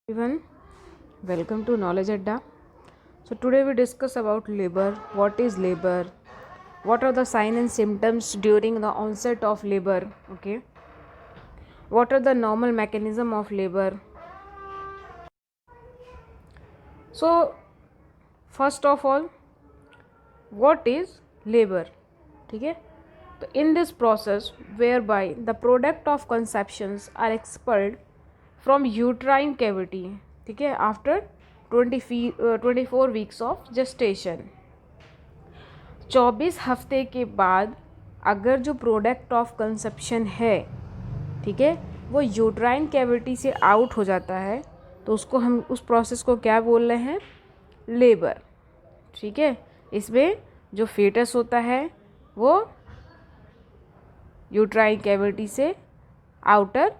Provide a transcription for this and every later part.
Everyone, welcome to Knowledge Adda. So today we discuss about labor. What is labor? What are the signs and symptoms during the onset of labor? Okay. What are the normal mechanism of labor? So first of all, what is labor? ठीक है. So in this process whereby the product of conceptions are expelled from uterine cavity, ठीक है, after 24 weeks of gestation, 24 हफ्ते के बाद अगर जो product of conception है, ठीक है, वो यूट्राइन कैविटी से आउट हो जाता है तो उसको हम उस प्रोसेस को क्या बोल रहे हैं? लेबर. ठीक है. इसमें जो फेटस होता है वो यूट्राइन कैविटी से आउटर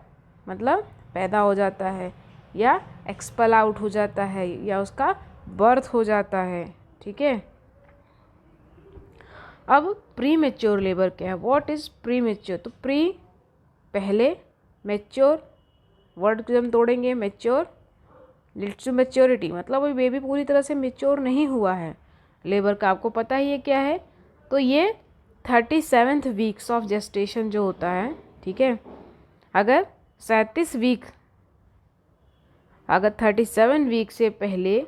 मतलब पैदा हो जाता है या एक्सपल आउट हो जाता है या उसका बर्थ हो जाता है. ठीक है. अब प्री मेच्योर लेबर क्या है? What is pre mature? तो प्री पहले, मेच्योर वर्ड को हम तोड़ेंगे, मेच्योर लीड्स टू मेच्योरिटी, मतलब वो बेबी पूरी तरह से मेच्योर नहीं हुआ है. लेबर का आपको पता ही है क्या है. तो ये 37th वीक्स ऑफ जेस्टेशन जो होता है, ठीक है, अगर 37 वीक से पहले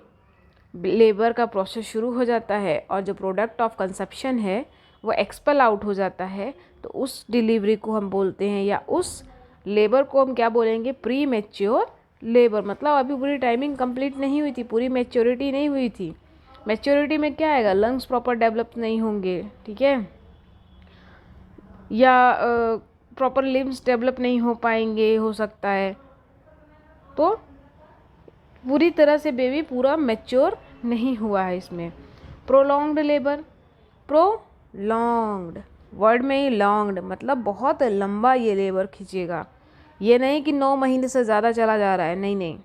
लेबर का प्रोसेस शुरू हो जाता है और जो प्रोडक्ट ऑफ कंसेप्शन है वो एक्सपल आउट हो जाता है तो उस डिलीवरी को हम बोलते हैं या उस लेबर को हम क्या बोलेंगे? Pre mature labour. मतलब अभी पूरी टाइमिंग कंप्लीट नहीं हुई थी, पूरी मैच्योरिटी नहीं हुई थी. मैच्योरिटी में क्या आएगा? लंग्स प्रॉपर डेवलप नहीं होंगे, ठीक है, या प्रॉपर लिम्स डेवलप नहीं हो पाएंगे, हो सकता है. तो पूरी तरह से बेबी पूरा मैच्योर नहीं हुआ है इसमें. प्रोलॉन्ग्ड लेबर, प्रोलॉन्ग्ड वर्ड में ही लॉन्ग्ड मतलब बहुत लंबा ये लेबर खींचेगा. ये नहीं कि 9 महीने से ज़्यादा चला जा रहा है, नहीं नहीं.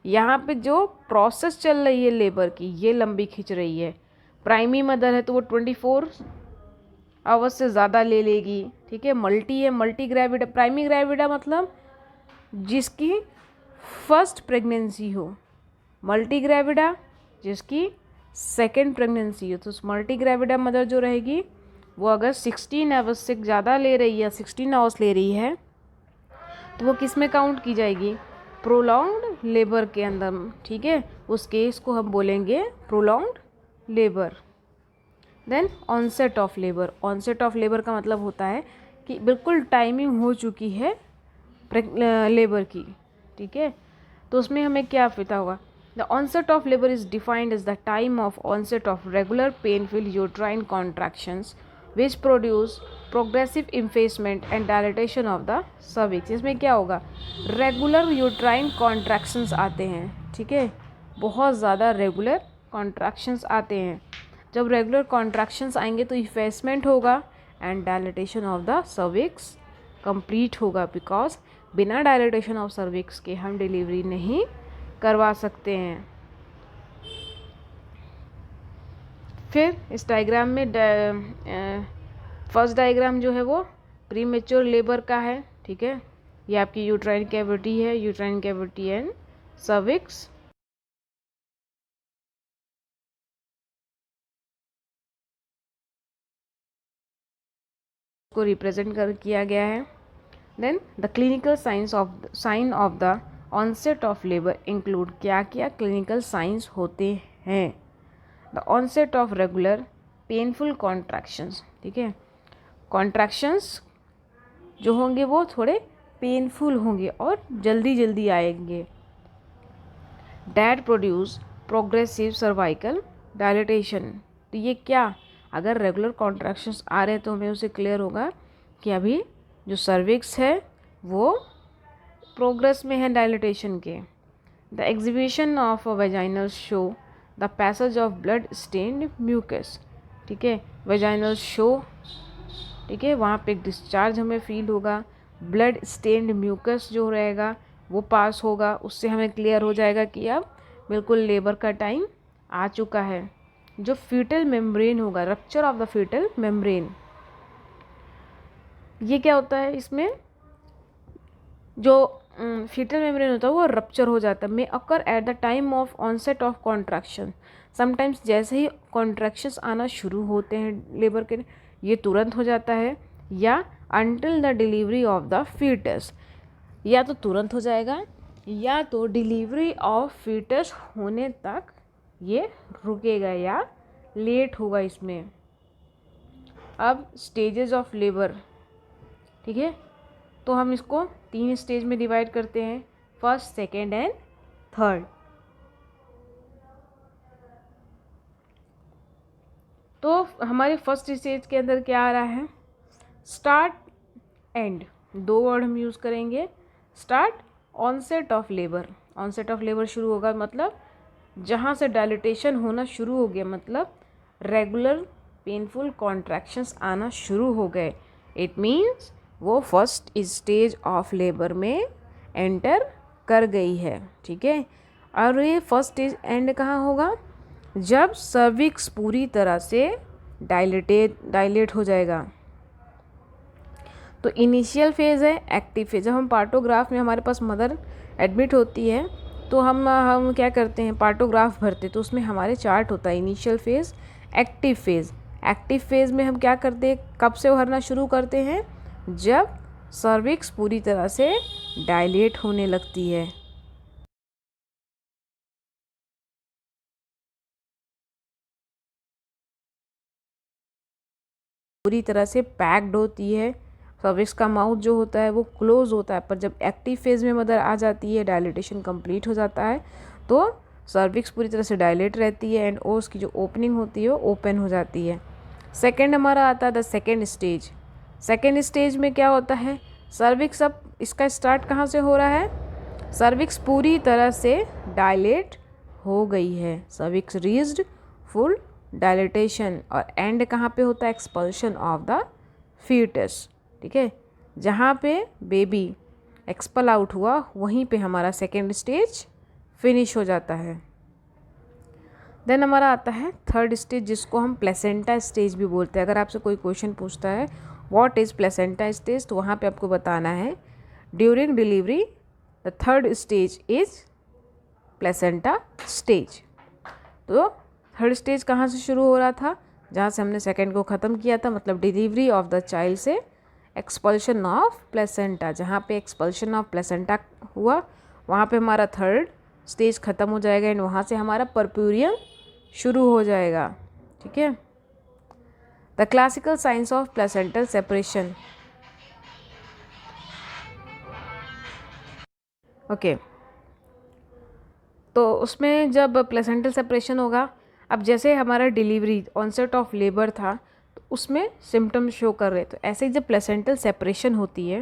यहाँ पे जो प्रोसेस चल रही है लेबर की ये लंबी खींच रही है. प्राइमरी मदर है तो वो 24 आवर्स से ज़्यादा ले लेगी. ठीक है. मल्टी है, मल्टी ग्रेविडा. प्राइमरी ग्रेविडा मतलब जिसकी फर्स्ट प्रेगनेंसी हो. मल्टी ग्रेविडा जिसकी सेकेंड प्रेगनेंसी हो. तो मल्टी ग्रेविडा मदर जो रहेगी वो अगर 16 आवर्स से ज़्यादा ले रही है, 16 आवर्स ले रही है, तो वो किस में काउंट की जाएगी? प्रोलॉन्ग्ड लेबर के अंदर. ठीक है. उस केस को हम बोलेंगे prolonged labour. Then onset of labour. Onset of labour का मतलब होता है कि बिल्कुल टाइमिंग हो चुकी है लेबर की. ठीक है. तो उसमें हमें क्या पता होगा? The onset of labour is defined as the time of onset of regular painful uterine contractions which produce progressive effacement and dilatation of the cervix. इसमें क्या होगा? रेगुलर यूट्राइन कॉन्ट्रैक्शंस आते हैं. ठीक है. बहुत ज़्यादा रेगुलर कॉन्ट्रैक्शंस आते हैं. जब रेगुलर कॉन्ट्रैक्शंस आएंगे तो इफेसमेंट होगा and dilatation of the cervix complete होगा. बिकॉज बिना डायलेटेशन ऑफ सर्विक्स के हम डिलीवरी नहीं करवा सकते हैं. फिर इस डायग्राम में फर्स्ट डायग्राम जो है वो प्री मेच्योर लेबर का है. ठीक है. ये आपकी यूट्राइन कैविटी है, यूट्राइन कैविटी एंड सर्विक्स. को रिप्रेजेंट कर किया गया है. Then the clinical sign of the onset of labour include. क्या क्या क्लिनिकल साइंस होते हैं? The onset of regular painful contractions. ठीक है. कॉन्ट्रैक्शंस जो होंगे वो थोड़े पेनफुल होंगे और जल्दी जल्दी आएंगे. That produce progressive cervical dilatation. तो ये क्या? अगर रेगुलर कॉन्ट्रैक्शंस आ रहे हैं तो हमें उसे क्लियर होगा कि अभी जो सर्विक्स है वो प्रोग्रेस में है डायलेटेशन के. The exhibition of a vaginal show the passage of blood stained mucus. ठीक है. वेजाइनल शो, ठीक है, वहाँ पे एक डिस्चार्ज हमें फील होगा. ब्लड स्टेन्ड म्यूकस जो रहेगा वो पास होगा. उससे हमें क्लियर हो जाएगा कि अब बिल्कुल लेबर का टाइम आ चुका है. जो फीटल मेम्ब्रेन होगा, rupture of the fetal membrane, ये क्या होता है? इसमें जो फीटल मेम्ब्रेन होता है वो रप्चर हो जाता है, may occur at the time of onset of contraction. Sometimes जैसे ही कॉन्ट्रैक्शंस आना शुरू होते हैं लेबर के, ये तुरंत हो जाता है, या until the delivery of the fetus, या तो तुरंत हो जाएगा या तो डिलीवरी ऑफ फीटस होने तक ये रुकेगा या लेट होगा इसमें। अब स्टेजेस ऑफ लेबर, ठीक है, तो हम इसको 3 स्टेज में डिवाइड करते हैं, फर्स्ट, सेकेंड एंड थर्ड। तो हमारे फर्स्ट स्टेज के अंदर क्या आ रहा है, स्टार्ट एंड, 2 वर्ड हम यूज़ करेंगे। Start, onset of labour, onset of labour शुरू होगा मतलब जहाँ से डायलिटेशन होना शुरू हो गया, मतलब रेगुलर पेनफुल कॉन्ट्रैक्शंस आना शुरू हो गए, इट मीन्स वो फर्स्ट स्टेज ऑफ लेबर में एंटर कर गई है, ठीक है। और ये फर्स्ट स्टेज एंड कहाँ होगा, जब सर्विक्स पूरी तरह से डायलेट हो जाएगा। तो इनिशियल फेज़ है एक्टिव फेज। जब हम पार्टोग्राफ में हमारे पास मदर एडमिट होती है तो हम क्या करते हैं, पार्टोग्राफ भरते, तो उसमें हमारे चार्ट होता है initial phase, active phase. Active phase में हम क्या करते हैं, कब से भरना शुरू करते हैं, जब सर्विक्स पूरी तरह से डायलेट होने लगती है। पूरी तरह से पैक्ड होती है, सर्विक्स का माउथ जो होता है वो क्लोज होता है, पर जब एक्टिव फेज़ में मदर आ जाती है, डायलिटेशन कंप्लीट हो जाता है, तो सर्विक्स पूरी तरह से डायलेट रहती है एंड ओस की जो ओपनिंग होती है वो ओपन हो जाती है। सेकेंड हमारा आता है the second stage. Second stage में क्या होता है, सर्विक्स, अब इसका स्टार्ट कहाँ से हो रहा है, सर्विक्स पूरी तरह से डायलेट हो गई है, सर्विक्स रीच्ड फुल डायलिटेशन, और एंड कहाँ पे होता है, एक्सपल्शन ऑफ द फीटस, ठीक है। जहाँ पे बेबी एक्सपल आउट हुआ वहीं पे हमारा सेकेंड स्टेज फिनिश हो जाता है। देन हमारा आता है थर्ड स्टेज, जिसको हम प्लेसेंटा स्टेज भी बोलते हैं। अगर आपसे कोई क्वेश्चन पूछता है व्हाट इज़ प्लेसेंटा स्टेज, तो वहाँ पे आपको बताना है during delivery the third stage is placenta stage. तो थर्ड स्टेज कहाँ से शुरू हो रहा था, जहाँ से हमने सेकेंड को ख़त्म किया था, मतलब डिलीवरी ऑफ द चाइल्ड से एक्सपल्शन ऑफ प्लेसेंटा। जहाँ पे एक्सपल्शन ऑफ प्लेसेंटा हुआ वहाँ पे हमारा थर्ड स्टेज ख़त्म हो जाएगा एंड वहाँ से हमारा परप्यूरियम शुरू हो जाएगा, ठीक है। The classical science of placental separation, okay. तो उसमें जब प्लेसेंटल सेपरेशन होगा, अब जैसे हमारा डिलीवरी ऑनसेट ऑफ लेबर था तो उसमें सिम्टम्स शो कर रहे, तो ऐसे ही जब प्लेसेंटल सेपरेशन होती है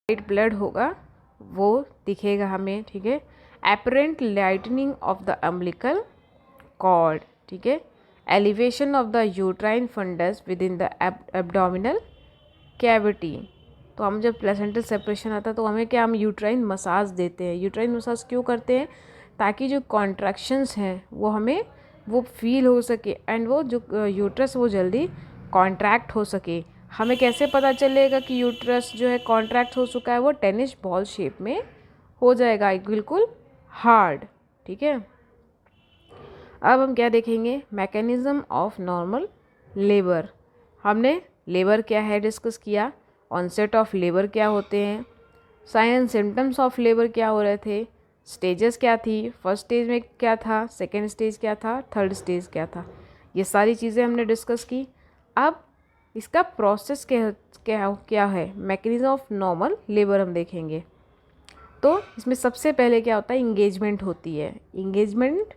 वाइट ब्लड होगा वो दिखेगा हमें, ठीक है। Apparent lightning of the umbilical cord, ठीक है। Elevation of the uterine fundus within the abdominal cavity. तो हम जब प्लेसेंटल सेपरेशन आता है तो हमें क्या, हम यूट्राइन मसाज देते हैं। यूट्राइन मसाज क्यों करते हैं, ताकि जो कॉन्ट्रैक्शंस हैं वो हमें वो फील हो सके एंड वो जो यूट्रस वो जल्दी कॉन्ट्रैक्ट हो सके। हमें कैसे पता चलेगा कि यूट्रस जो है कॉन्ट्रैक्ट हो चुका है, वो टेनिस बॉल शेप में हो जाएगा, बिल्कुल हार्ड, ठीक है। अब हम क्या देखेंगे, मैकेनिज्म ऑफ नॉर्मल लेबर। हमने लेबर क्या है डिस्कस किया, ऑनसेट ऑफ लेबर क्या होते हैं, sign and symptoms of labour क्या हो रहे थे, स्टेजेस क्या थी, फर्स्ट स्टेज में क्या था, सेकेंड स्टेज क्या था, थर्ड स्टेज क्या था, ये सारी चीज़ें हमने डिस्कस की। अब इसका प्रोसेस क्या है, मैकेनिज्म ऑफ नॉर्मल लेबर हम देखेंगे। तो इसमें सबसे पहले क्या होता है, इंगेजमेंट होती है। इंगेजमेंट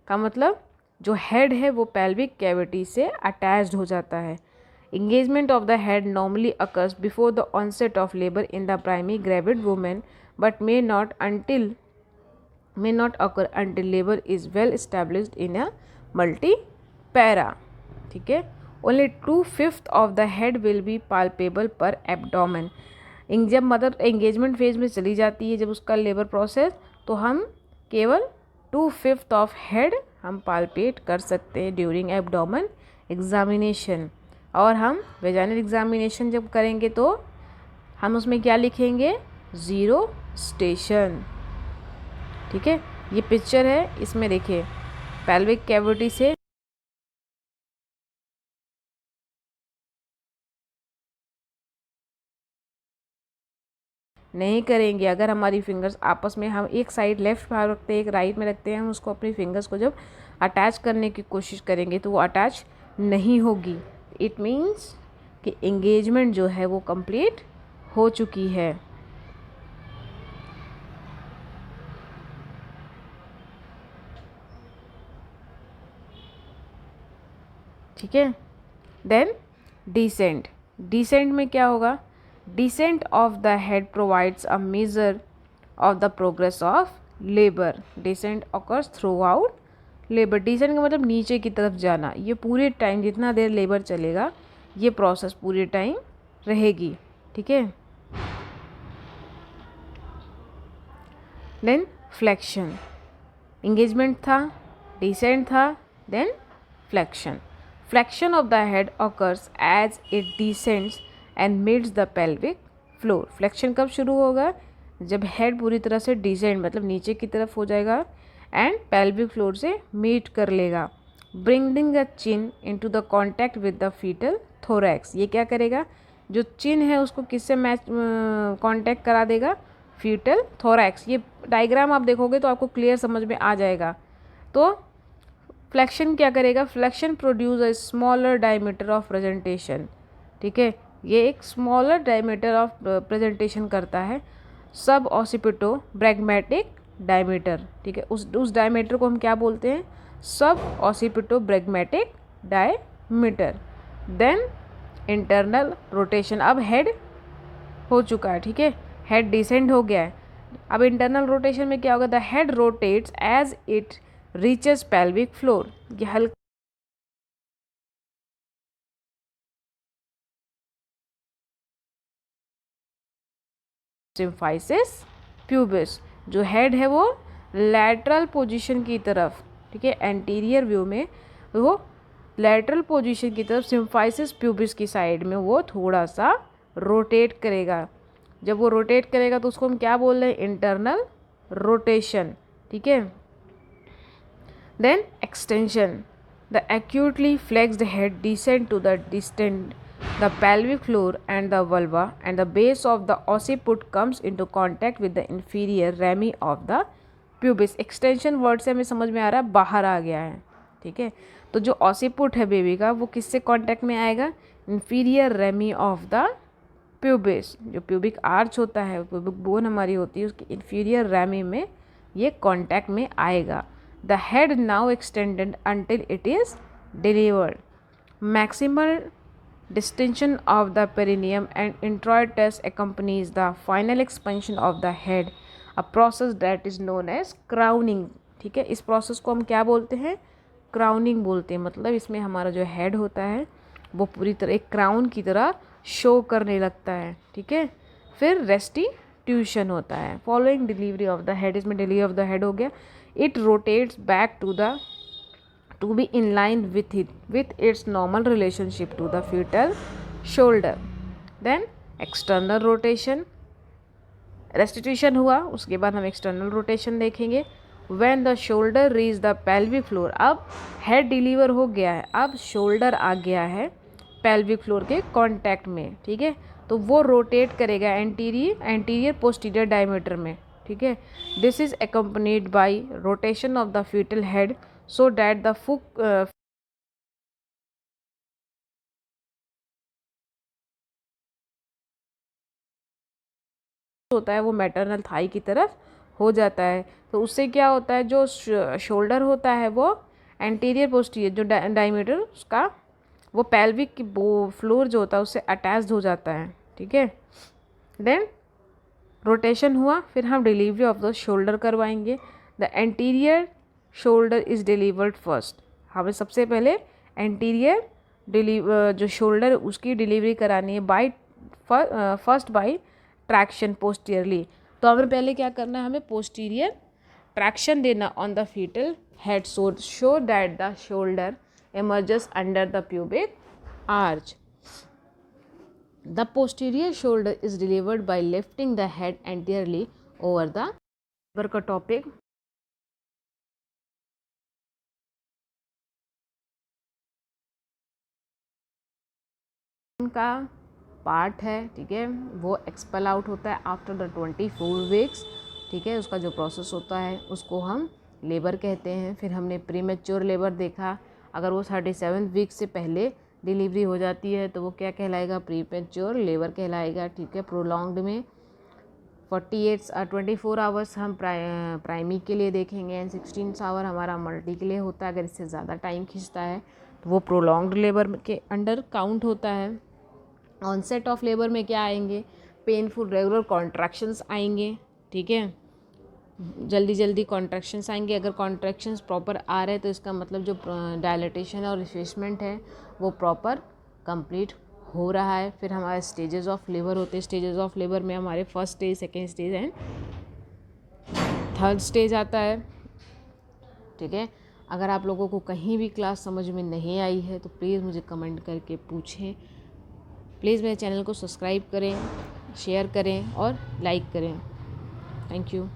का मतलब जो हेड है वो पेल्विक कैविटी से अटैच्ड हो जाता है। Engagement of the head normally occurs before the onset of labor in the primary gravid woman, but may not occur until labor is well established in a multipara, ठीक है। Only 2/5 of the head will be palpable per abdomen. जब mother engagement phase में चली जाती है, जब उसका labour process, तो हम केवल 2/5 ऑफ हेड हम पाल्पेट कर सकते हैं ड्यूरिंग एब्डोमेन एग्जामिनेशन। और हम वेजाइनल एग्जामिनेशन जब करेंगे तो हम उसमें क्या लिखेंगे, ज़ीरो स्टेशन। ठीक है, ये पिक्चर है, इसमें देखिए पेल्विक कैविटी से नहीं करेंगे। अगर हमारी फिंगर्स आपस में, हम एक साइड लेफ्ट में रखते हैं एक राइट में रखते हैं, हम उसको अपनी फिंगर्स को जब अटैच करने की कोशिश करेंगे तो वो अटैच नहीं होगी। इट मीन्स कि एंगेजमेंट जो है वो कंप्लीट हो चुकी है। ठीक है, देन डिसेंट। डिसेंट में क्या होगा, descent of the head provides a measure of the progress of labour. Descent occurs throughout labour. Descent का मतलब नीचे की तरफ जाना। ये पूरे टाइम जितना देर लेबर चलेगा ये प्रोसेस पूरे टाइम रहेगी। ठीक है, देन फ्लेक्शन। एंगेजमेंट था, डिसेंट था, then flexion. Flexion of the head occurs as it descends and meets the pelvic floor. Flexion कब शुरू होगा, जब हेड पूरी तरह से डिसेंड मतलब नीचे की तरफ हो जाएगा एंड पेल्विक फ्लोर से मीट कर लेगा। Bringing the chin into the contact with the fetal thorax. ये क्या करेगा, जो चिन है उसको किससे मैच कांटेक्ट करा देगा, फीटल थोरैक्स। ये डायग्राम आप देखोगे तो आपको क्लियर समझ में आ जाएगा। तो फ्लेक्शन क्या करेगा, flexion produce a smaller diameter of presentation. ठीक है, ये एक स्मॉलर डायमीटर ऑफ प्रेजेंटेशन करता है, सब ऑसिपिटो ब्रैग्मेटिक डायमीटर। ठीक है, उस डायमीटर को हम क्या बोलते हैं, sub occipito bregmatic diameter. Then internal rotation. अब हेड हो चुका है, ठीक है, हेड डिसेंड हो गया है। अब इंटरनल रोटेशन में क्या होगा, the head rotates as it reaches pelvic floor. ये हल्का सिम्फाइसिस प्यूबिस। जो हेड है वो लैटरल पोजीशन की तरफ, ठीक है, एंटीरियर व्यू में वो लैटरल पोजीशन की तरफ सिम्फाइसिस प्यूबिस की साइड में वो थोड़ा सा रोटेट करेगा। जब वो रोटेट करेगा तो उसको हम क्या बोल रहे हैं, इंटरनल रोटेशन। ठीक है, then extension. The acutely flexed head descend to the distant the pelvic floor and the vulva and the base of the occiput comes into contact with the inferior rami of the pubis। Extension word से हमें समझ में आ रहा है बाहर आ गया है। ठीक है, तो जो ऑसिपुट है बेबी का वो किससे कांटेक्ट में आएगा, inferior rami of the pubis. जो प्यूबिक आर्च होता है, प्यूबिक बोन हमारी होती है, उसकी इंफीरियर रेमी में ये कांटेक्ट में आएगा। The head now extended until it is delivered. Maximal distension of the perineum and introitus accompanies the final expansion of the head, a process that is known as crowning। ठीक है, इस process को हम क्या बोलते हैं, क्राउनिंग बोलते हैं। मतलब इसमें हमारा जो हेड होता है वो पूरी तरह एक क्राउन की तरह शो करने लगता है। ठीक है, फिर रेस्टिट्यूशन होता है following delivery of the head. इसमें डिलीवरी ऑफ द हेड हो गया। It rotates back to be in line with its normal relationship to the fetal shoulder. Then external rotation, restitution हुआ, उसके बाद हम external rotation देखेंगे। When the shoulder reach the pelvic floor, अब head deliver हो गया है, अब shoulder आ गया है pelvic floor के contact में। ठीक है, तो वो रोटेट करेगा एंटीरियर पोस्टीरियर डायमीटर में। ठीक है, this is accompanied by rotation of the fetal head so that the होता है वो मैटरनल थाई की तरफ हो जाता है। तो उससे क्या होता है, जो शोल्डर होता है वो एंटीरियर पोस्टीरियर जो डायमीटर उसका वो पेल्विक की फ्लोर जो होता है उससे अटैच्ड हो जाता है। ठीक है, देन रोटेशन हुआ, फिर हम डिलीवरी ऑफ द शोल्डर करवाएंगे। The anterior shoulder is delivered first. हमें सबसे पहले एंटीरियर जो शोल्डर उसकी डिलीवरी करानी है by first by traction posteriorly. तो हमें पहले क्या करना है, हमें पोस्टीरियर ट्रैक्शन देना on the fetal head so that the shoulder emerges under the pubic arch. The posterior shoulder is delivered by lifting the head anteriorly over the labor का topic का पार्ट है, ठीक है, वो एक्सपेल आउट होता है after the 24 weeks, ठीक है। उसका जो प्रोसेस होता है उसको हम लेबर कहते हैं। फिर हमने प्रीमेच्योर लेबर देखा, अगर वो 37 वीक से पहले डिलीवरी हो जाती है तो वो क्या कहलाएगा, प्रीमेच्योर लेबर कहलाएगा, ठीक है। प्रोलॉन्ग्ड में 24 आवर्स हम प्राइमी के लिए देखेंगे एंड 16 आवर हमारा मल्टी के लिए होता है। अगर इससे ज़्यादा टाइम खींचता है तो वो प्रोलॉन्ग्ड लेबर के अंडर काउंट होता है। ऑनसेट ऑफ लेबर में क्या आएंगे, पेनफुल रेगुलर कॉन्ट्रैक्शंस आएंगे, ठीक है, जल्दी जल्दी कॉन्ट्रैक्शंस आएंगे। अगर कॉन्ट्रैक्शंस प्रॉपर आ रहे हैं तो इसका मतलब जो डायलेटेशन और रिफ्रेशमेंट है वो प्रॉपर कंप्लीट हो रहा है। फिर हमारे स्टेजेस ऑफ लेबर होते हैं। स्टेजेस ऑफ लेबर में हमारे first stage, second stage and third stage आता है, ठीक है। अगर आप लोगों को कहीं भी क्लास समझ में नहीं आई है तो प्लीज़ मुझे कमेंट करके पूछें। प्लीज़ मेरे चैनल को सब्सक्राइब करें, शेयर करें और लाइक करें। Thank you.